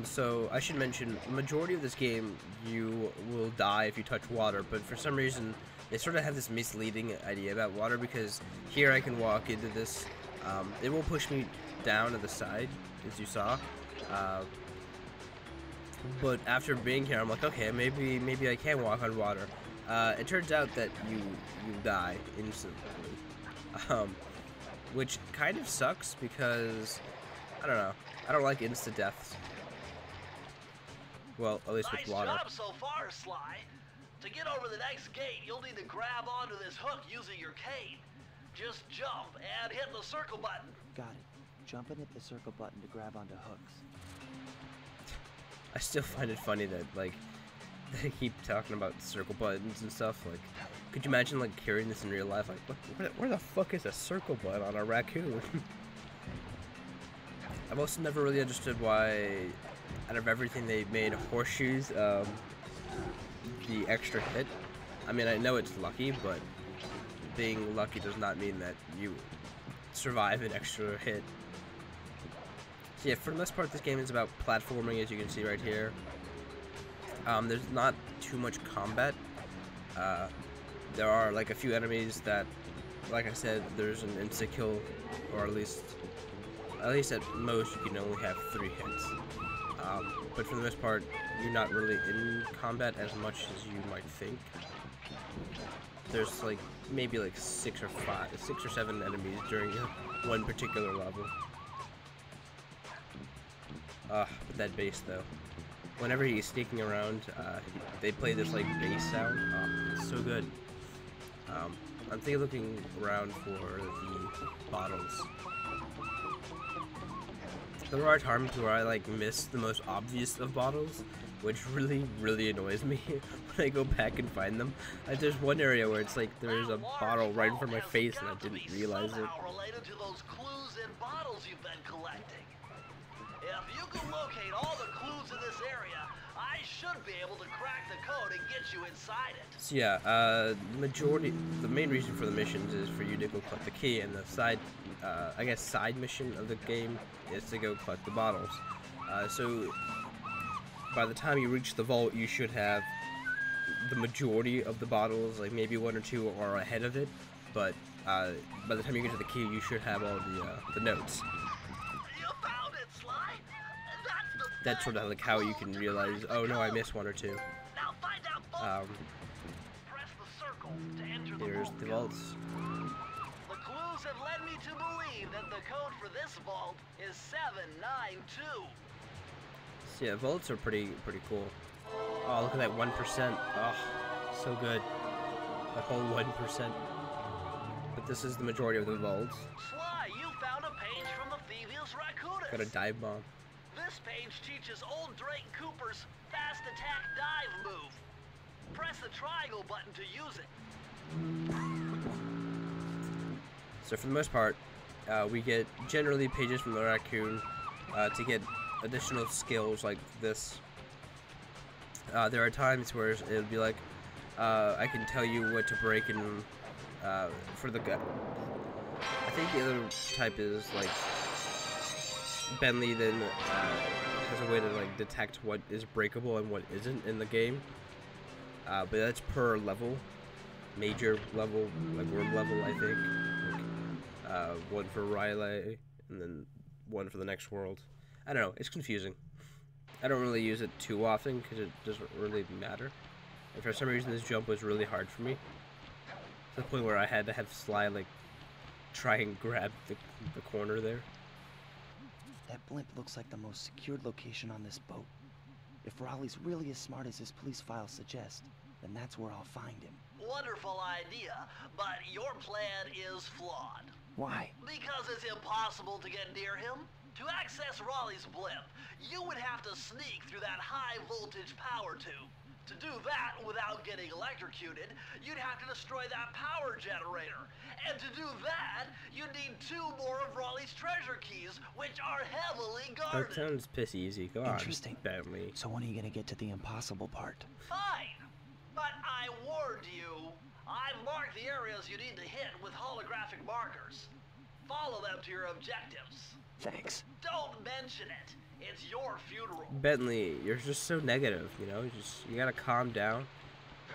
So I should mention, the majority of this game, you will die if you touch water, but for some reason, they sort of have this misleading idea about water, because here I can walk into this, it will push me down to the side, as you saw, but after being here, I'm like, okay, maybe I can walk on water. It turns out that you die instantly, which kind of sucks, because, I don't know, I don't like instant deaths. Well, at least with water. Nice job so far, Sly. To get over the next gate, you'll need to grab onto this hook using your cane. Just jump and hit the circle button. Got it. Jump and hit the circle button to grab onto hooks. I still find it funny that, like, they keep talking about circle buttons and stuff. Like, could you imagine, like, hearing this in real life? Like, where the fuck is a circle button on a raccoon? I've also never really understood why, out of everything they made horseshoes, the extra hit. I mean, I know it's lucky, but being lucky does not mean that you survive an extra hit. So yeah, for the most part, this game is about platforming, as you can see right here. There's not too much combat. There are like a few enemies that, like I said, there's an insta-kill, or at least at most you can only have 3 hits. But for the most part, you're not really in combat as much as you might think. There's like maybe like 6 or 7 enemies during one particular level. But that bass though. Whenever he's sneaking around, they play this like bass sound. It's so good. I'm thinking looking around for the bottles. There are times where I like miss the most obvious of bottles, which really annoys me when I go back and find them. There's one area where it's like there's a bottle right in front of my face and I didn't realize it. Related to those clues in bottles you've been collecting. If you can locate all the clues in this area, I should be able to crack the code and get you inside it. So yeah, the main reason for the missions is for you to go collect the key, and the side, I guess side mission of the game is to go collect the bottles. So by the time you reach the vault, you should have the majority of the bottles, like maybe 1 or 2 are ahead of it, but by the time you get to the key, you should have all the notes. That's sort of like how you can realize, oh no, I missed 1 or 2. Here's the vaults. The clues have led me to believe that the code for this vault is 792. So yeah, vaults are pretty cool. Oh, look at that 1%. Oh, so good. That whole 1%. But this is the majority of the vaults. Sly, you found a page from the Thievius Raccoonus. Got a dive bomb. This page teaches old Drake Cooper's fast attack dive move. Press the triangle button to use it. So for the most part, we get generally pages from the raccoon to get additional skills like this. There are times where it'll be like, I can tell you what to break in for the gut. I think the other type is like Bentley then has a way to like detect what is breakable and what isn't in the game, but that's per level, major level, like world level, I think. Like, 1 for Riley and then 1 for the next world. I don't know, it's confusing. I don't really use it too often because it doesn't really matter. And for some reason this jump was really hard for me, to the point where I had to have Sly like try and grab the corner there. That blimp looks like the most secured location on this boat. If Raleigh's really as smart as his police files suggest, then that's where I'll find him. Wonderful idea, but your plan is flawed. Why? Because it's impossible to get near him. To access Raleigh's blimp, you would have to sneak through that high voltage power tube. To do that without getting electrocuted, you'd have to destroy that power generator. And to do that, you'd need 2 more of Raleigh's treasure keys, which are heavily guarded. That sounds piss easy. Go on. Interesting. Bentley. So when are you gonna get to the impossible part? Fine, but I warned you. I've marked the areas you need to hit with holographic markers. Follow them to your objectives. Thanks. Don't mention it. It's your funeral. Bentley, you're just so negative, you know? You gotta calm down.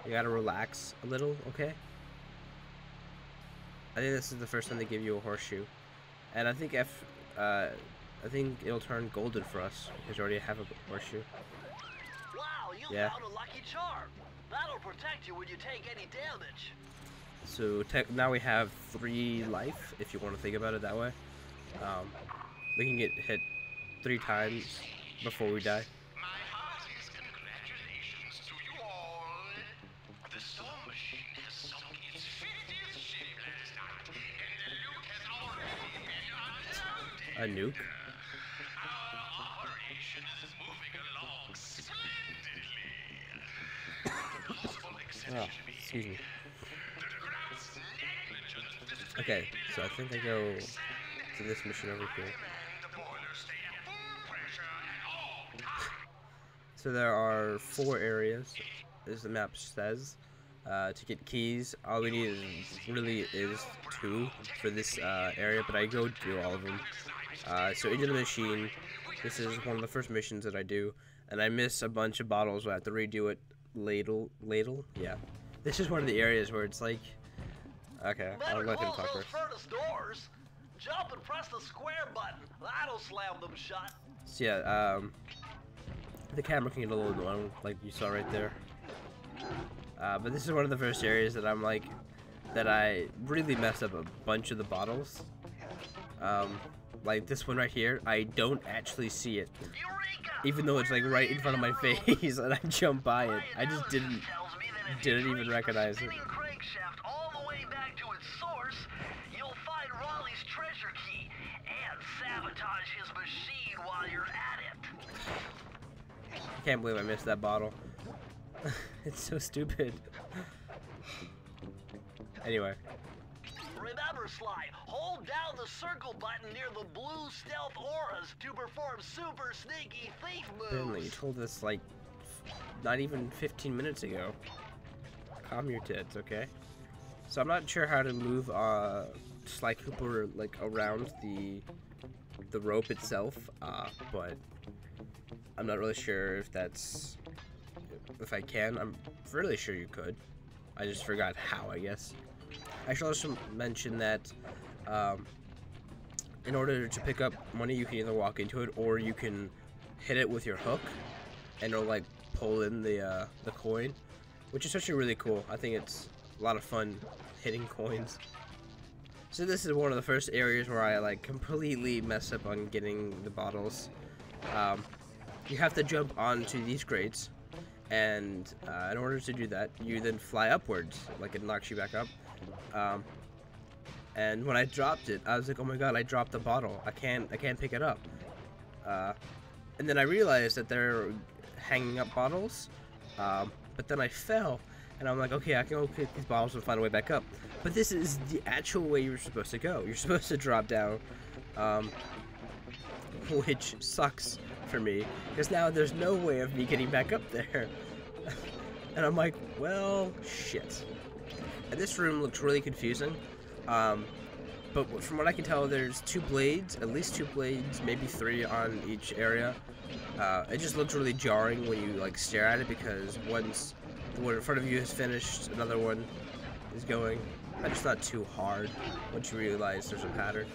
You gotta relax a little, okay? I think this is the first time they give you a horseshoe. And I think I think it'll turn golden for us because we already have a horseshoe. Wow, you found a lucky charm. That'll protect you when you take any damage. So now we have 3 life, if you want to think about it that way. We can get hit 3 times before we die. My heartiest congratulations to you all. The storm machine has sunk its 50th ship last night, and the nuke has already been unloaded. A nuke? Our operation is moving along splendidly. The possible exception Excuse me. the gross negligence displayed Okay, so I think I go to this mission over here. the boilers stay at full pressure at all times. So there are 4 areas, as the map says, to get keys. All we need really is 2 for this area, but I go do all of them. So into the machine, this is one of the first missions that I do, and I miss a bunch of bottles, so I have to redo it. Ladle? Yeah. This is one of the areas where it's like... Okay, I'll let him talk those first. furnace doors. Jump and press the square button. That'll slam them shut. So yeah, the camera can get a little annoying, like you saw right there. But this is one of the first areas that I'm like, that I really messed up a bunch of the bottles. Like this one right here, I don't actually see it. Eureka! Even though it's like right in front of my face and I jump by it. I just didn't even recognize it. Spinning crankshaft all the way back to its source, you'll find Raleigh's treasure key and sabotage his machine while you're at it. I can't believe I missed that bottle. It's so stupid. Anyway. Remember, Sly, hold down the circle button near the blue stealth auras to perform super sneaky thief moves. Bentley, you told us like not even 15 minutes ago. Calm your tits, okay? So I'm not sure how to move Sly Cooper like around the rope itself, but I'm not really sure if I can. I'm really sure you could. I just forgot how, I guess. I should also mention that in order to pick up money, you can either walk into it or you can hit it with your hook and it'll like pull in the coin, which is actually really cool. I think it's a lot of fun hitting coins. So this is one of the first areas where I like completely mess up on getting the bottles. You have to jump onto these crates, and in order to do that, you then fly upwards, like it knocks you back up. And when I dropped it, I was like, oh my god, I dropped the bottle. I can't pick it up. And then I realized that they're hanging up bottles, but then I fell, and I'm like, okay, I can go pick these bottles and find a way back up. But this is the actual way you're supposed to go. You're supposed to drop down, which sucks for me, because now there's no way of me getting back up there. And I'm like, well, shit. And this room looks really confusing, but from what I can tell, there's 2 blades, at least 2 blades, maybe 3 on each area. It just looks really jarring when you like stare at it, because once the one in front of you is finished, another one is going. And it's not too hard once you realize there's a pattern.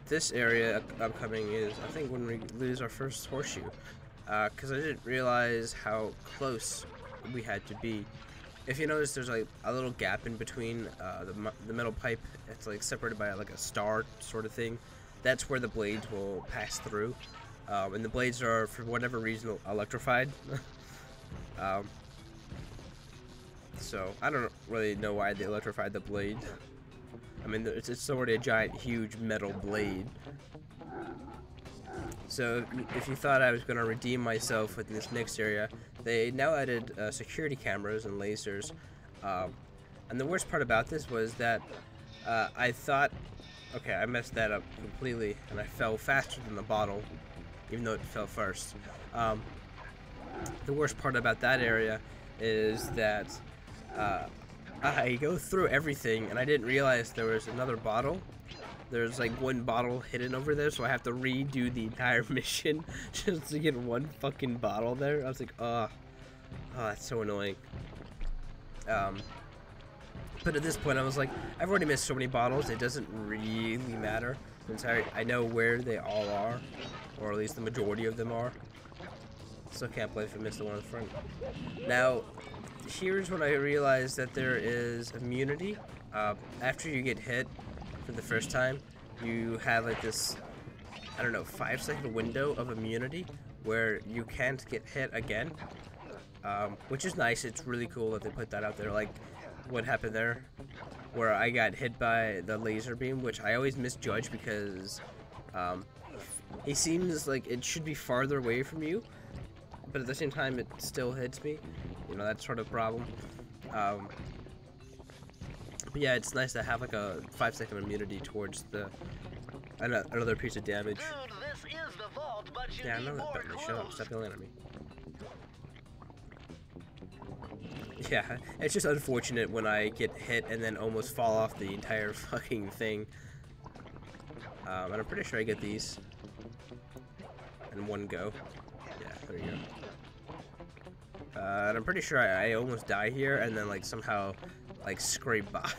This area upcoming is, I think, when we lose our first horseshoe, because I didn't realize how close we had to be. If you notice, there's like a little gap in between the metal pipe. It's like separated by like a star sort of thing. That's where the blades will pass through, and the blades are, for whatever reason, electrified. So I don't really know why they electrified the blade. I mean, it's already a giant, huge metal blade. So if you thought I was going to redeem myself with this next area, they now added security cameras and lasers. And the worst part about this was that I thought, okay, I messed that up completely, and I fell faster than the bottle, even though it fell first. The worst part about that area is that I go through everything, and I didn't realize there was another bottle there's like one bottle hidden over there, so I have to redo the entire mission just to get one fucking bottle there. I was like, oh, that's so annoying. But at this point, I was like, I've already missed so many bottles, it doesn't really matter, since I know where they all are, or at least the majority of them are. Still can't believe I missed the one in front. Now, here's when I realized that there is immunity. After you get hit for the first time, you have like this, I don't know, 5-second window of immunity where you can't get hit again, which is nice. It's really cool that they put that out there. Like what happened there, where I got hit by the laser beam, which I always misjudge because it seems like it should be farther away from you, but at the same time it still hits me. You know, that sort of problem. But yeah, it's nice to have like a 5-second immunity towards the another piece of damage. Dude, this is the vault, but you Yeah, I need know that, more Bentley. Shut up, clues. stop yelling at me. Yeah, it's just unfortunate when I get hit and then almost fall off the entire fucking thing. And I'm pretty sure I get these in one go. Yeah, there you go. And I'm pretty sure I almost die here and then like somehow like scrape by.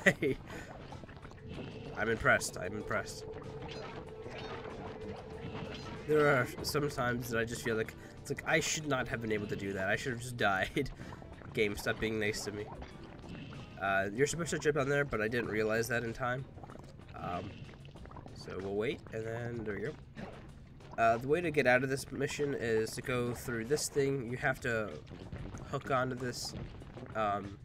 I'm impressed. I'm impressed. There are some times that I just feel like it's like I should not have been able to do that. I should have just died. Game, stop being nice to me. You're supposed to jump on there, but I didn't realize that in time. So we'll wait, and then there you go. The way to get out of this mission is to go through this thing. You have to hook onto this. Come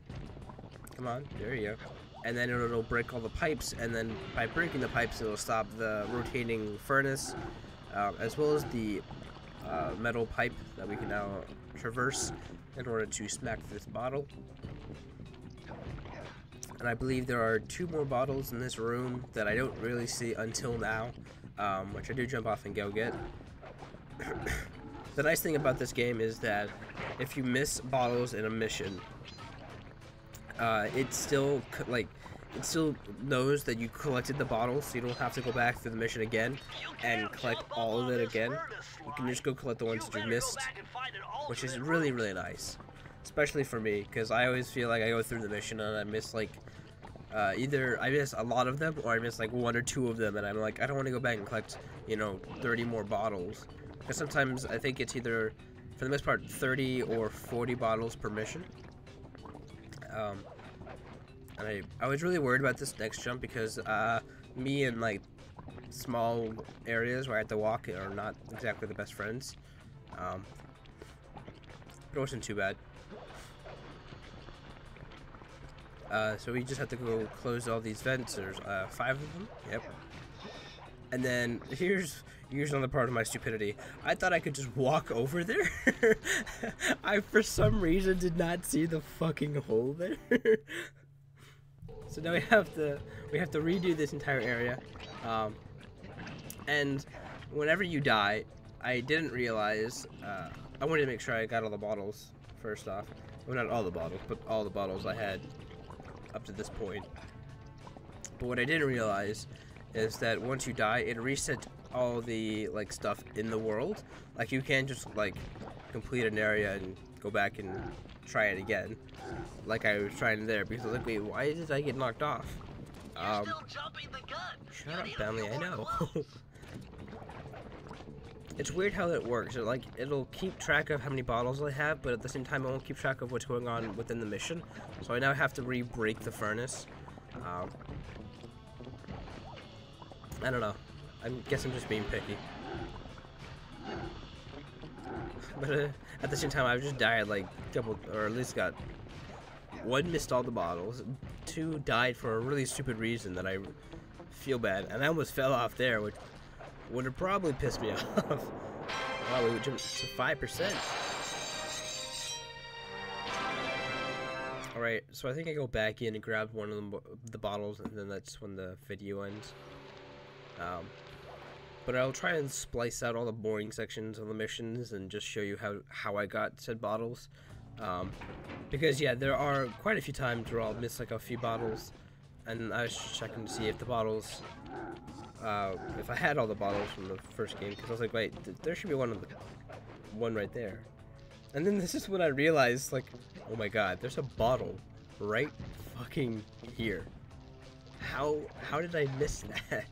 on, there you go. And then it'll break all the pipes, and then by breaking the pipes, it'll stop the rotating furnace, as well as the metal pipe that we can now traverse in order to smack this bottle. And I believe there are 2 more bottles in this room that I don't really see until now, which I do jump off and go get. The nice thing about this game is that if you miss bottles in a mission, it still knows that you collected the bottles, so you don't have to go back through the mission again and collect all of it again. You can just go collect the ones that you missed, which is really, really nice, especially for me, because I always feel like I go through the mission and I miss like either I miss a lot of them or I miss like 1 or 2 of them, and I'm like, I don't want to go back and collect, you know, 30 more bottles, because sometimes I think it's either, for the most part, 30 or 40 bottles per mission. And I was really worried about this next jump because me and like small areas where I have to walk are not exactly the best friends. But it wasn't too bad. So we just have to go close all these vents. There's 5 of them. Yep. And then here's another part of my stupidity. I thought I could just walk over there. I for some reason did not see the fucking hole there. So now we have to redo this entire area. And whenever you die, I didn't realize. I wanted to make sure I got all the bottles first off. Well, not all the bottles, but all the bottles I had up to this point. But what I didn't realize is that once you die, it resets all the like stuff in the world. Like you can't just like complete an area and go back and try it again, like I was trying there, because I was like, wait, why did I get knocked off? You're still jumping the gun. Shut up, family. I know. It's weird how that works. It'll keep track of how many bottles I have, but at the same time, it won't keep track of what's going on within the mission. So I now have to re-break the furnace. I don't know. I guess I'm just being picky. But at the same time, I've just died like double, or at least got 1, missed all the bottles, 2, died for a really stupid reason that I feel bad, and I almost fell off there, which would have probably pissed me off. Wow, we jumped to 5%. Alright, so I think I go back in and grab one of the bottles, and then that's when the video ends. But I'll try and splice out all the boring sections of the missions and just show you how I got said bottles. Because yeah, there are quite a few times where I'll miss like a few bottles, and I was just checking to see if the bottles if I had all the bottles from the first game, because I was like, wait, there should be one right there. And then this is when I realized, like, oh my god, there's a bottle right fucking here. How did I miss that?